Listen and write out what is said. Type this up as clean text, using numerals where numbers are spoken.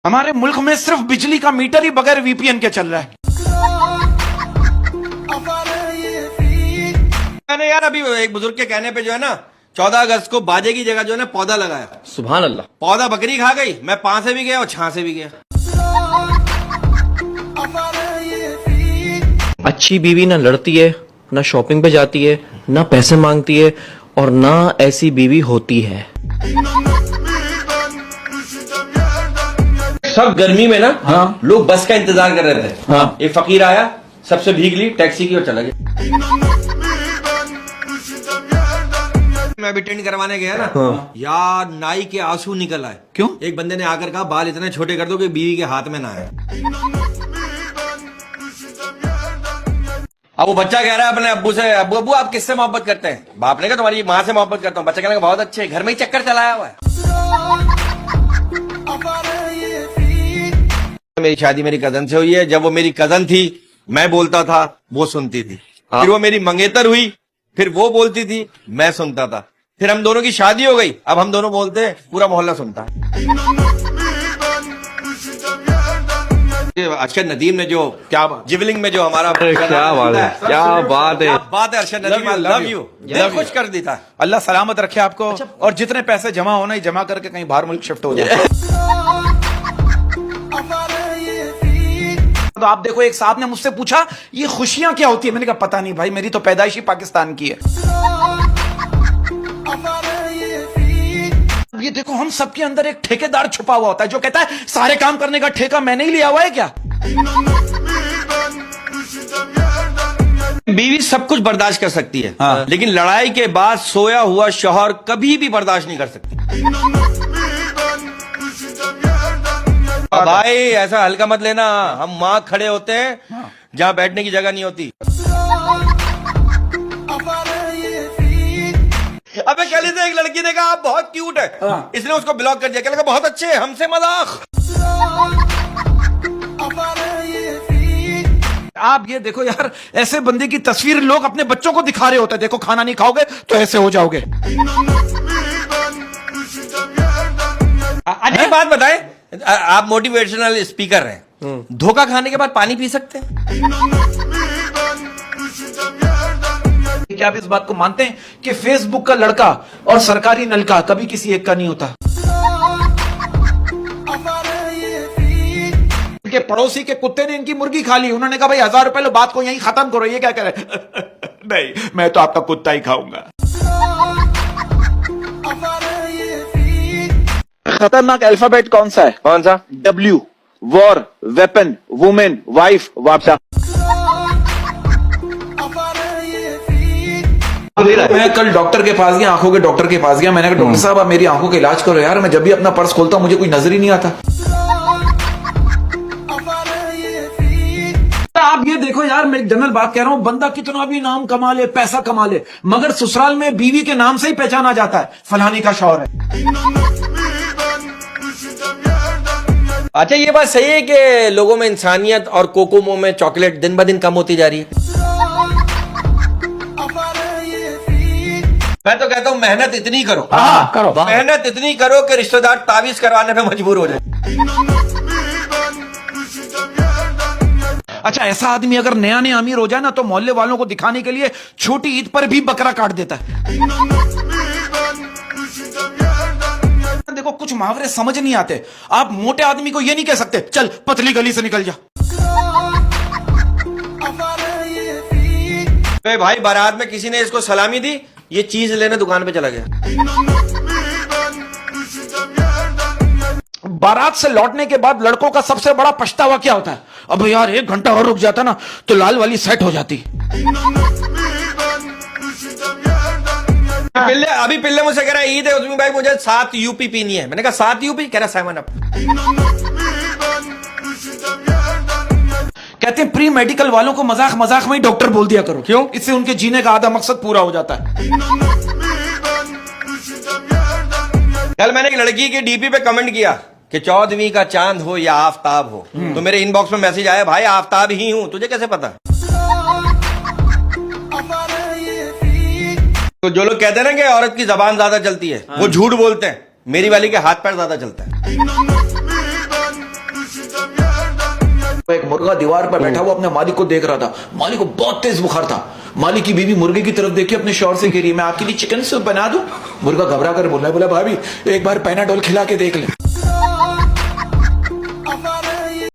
हमारे मुल्क में सिर्फ बिजली का मीटर ही बगैर वीपीएन के चल रहा है। मैंने यार अभी एक बुजुर्ग के कहने पे जो है ना 14 अगस्त को बाजे की जगह जो है ना पौधा लगाया। सुभान अल्लाह। पौधा बकरी खा गई, मैं पां से भी गया और छां से भी गया। अच्छी बीवी ना लड़ती है, ना शॉपिंग पे जाती है, ना पैसे मांगती है, और ना ऐसी बीवी होती है। सब गर्मी में ना लोग बस का इंतजार कर रहे थे। एक फकीर आया, सबसे भीग ली, टैक्सी की और चला गया। मैं भी टेंट करवाने गया ना, यार नाई के आंसू निकल आए। क्यों? एक बंदे ने आकर कहा बाल इतने छोटे कर दो कि बीवी के हाथ में ना आए। अब वो बच्चा कह रहा है अपने अब्बू से, अब्बू अब्बू आप किससे मोहब्बत करते हैं? बाप ने कहा तुम्हारी माँ से मोहब्बत करता हूँ। बच्चा कहने लगा बहुत अच्छे, घर में ही चक्कर चलाया हुआ है। मेरी शादी मेरी कजन से हुई है। जब वो मेरी कजन थी, मैं बोलता था, वो सुनती थी। फिर वो मेरी मंगेतर हुई, फिर वो बोलती थी, मैं सुनता था। फिर हम दोनों की शादी हो गई, अब हम दोनों बोलते हैं, पूरा मोहल्ला सुनता है। अरशद नदीम ने जो क्या जिवलिंग में जो हमारा क्या बात है, क्या बात है, क्या बात है Arshad Nadeem, I love you, दिल खुश कर देता है। अल्लाह सलामत रखे आपको। और जितने पैसे जमा होना ही जमा करके कहीं बाहर मुल्क शिफ्ट हो जाए। तो आप देखो, एक साहब ने मुझसे पूछा ये खुशियां क्या होती है? मैंने कहा पता नहीं भाई, मेरी तो पैदाइश ही पाकिस्तान की है। ये देखो, हम सबके अंदर एक ठेकेदार छुपा हुआ होता है जो कहता है सारे काम करने का ठेका मैंने ही लिया हुआ है क्या? बीवी सब कुछ बर्दाश्त कर सकती है, हाँ। लेकिन लड़ाई के बाद सोया हुआ शौहर कभी भी बर्दाश्त नहीं कर सकती। भाई ऐसा हल्का मत लेना, हम माँ खड़े होते हैं जहाँ बैठने की जगह नहीं होती। अबे कल से एक लड़की ने कहा आप बहुत क्यूट है, इसने उसको ब्लॉक कर दिया। क्या लगा बहुत अच्छे हैं, हमसे मजाक। आप ये देखो यार, ऐसे बंदे की तस्वीर लोग अपने बच्चों को दिखा रहे होते हैं। देखो खाना नहीं खाओगे तो ऐसे हो जाओगे। अच्छा एक बात बताएं, आप मोटिवेशनल स्पीकर हैं, धोखा खाने के बाद पानी पी सकते हैं? क्या आप इस बात को मानते हैं कि फेसबुक का लड़का और सरकारी नलका कभी किसी एक का नहीं होता? उनके पड़ोसी के कुत्ते ने इनकी मुर्गी खा ली, उन्होंने कहा भाई 1000 रुपए लो, बात को यहीं खत्म करो। ये क्या करे? नहीं, मैं तो आपका कुत्ता ही खाऊंगा। खतरनाक अल्फाबेट कौन सा है? कौन सा? W, war, weapon, women, wife, वापटा। मैं कल डॉक्टर के पास गया, आंखों के डॉक्टर के पास गया। मैंने कहा डॉक्टर साहब आप मेरी आंखों का इलाज करो यार, मैं जब भी अपना पर्स खोलता हूं मुझे कोई नजर ही नहीं आता। आप ये देखो यार, मैं जनरल बात कह रहा हूं, बंदा कितना भी नाम कमा ले, पैसा कमा ले, मगर ससुराल में बीवी के नाम से ही पहचाना जाता है, फलानी का शौहर है। अच्छा ये बात सही है कि लोगों में इंसानियत और कोकोमो में चॉकलेट दिन ब दिन कम होती जा रही है? मैं तो कहता हूं मेहनत इतनी करो, करो, मेहनत इतनी करो कि रिश्तेदार तावीज करवाने पे मजबूर हो जाए। अच्छा ऐसा आदमी अगर नया नया अमीर हो जाए ना, तो मोहल्ले वालों को दिखाने के लिए छोटी ईद पर भी बकरा काट देता है। देखो कुछ मुहावरे समझ नहीं आते। आप मोटे आदमी को ये नहीं कह सकते चल पतली गली से निकल जा। भाई बारात में किसी ने इसको सलामी दी, ये चीज लेने दुकान पे चला गया। बारात से लौटने के बाद लड़कों का सबसे बड़ा पछतावा क्या होता है? अब यार 1 घंटा और रुक जाता ना तो लाल वाली सेट हो जाती। अभी पिल्ले मुझसे कह रहा है ईद है उस्मी भाई मुझे 7 यूपी पीनी है। मैंने कहा 7 यूपी? कह रहा 7 अप। कहते हैं प्री मेडिकल वालों को मजाक मजाक में ही डॉक्टर बोल दिया करो। क्यों? इससे उनके जीने का आधा मकसद पूरा हो जाता है। कल मैंने एक लड़की के डीपी पे कमेंट किया कि 14वीं का चांद हो या आफताब हो, तो मेरे इनबॉक्स में मैसेज आया भाई आफताब ही हूं, तुझे कैसे पता? तो जो लोग कहते हैं ना कि औरत की जबान ज्यादा चलती है, वो झूठ बोलते हैं। मेरी वाली के हाथ पैर ज्यादा चलता है। एक मुर्गा दीवार पर बैठा हुआ अपने मालिक को देख रहा था। मालिक को बहुत तेज बुखार था। मालिक की बीवी मुर्गे की तरफ देखी, अपने शौहर से कह रही है मैं आपके लिए चिकन सूप बना दूं। मुर्गा घबरा कर बोला भाभी एक बार पैनाडोल खिला के देख ले।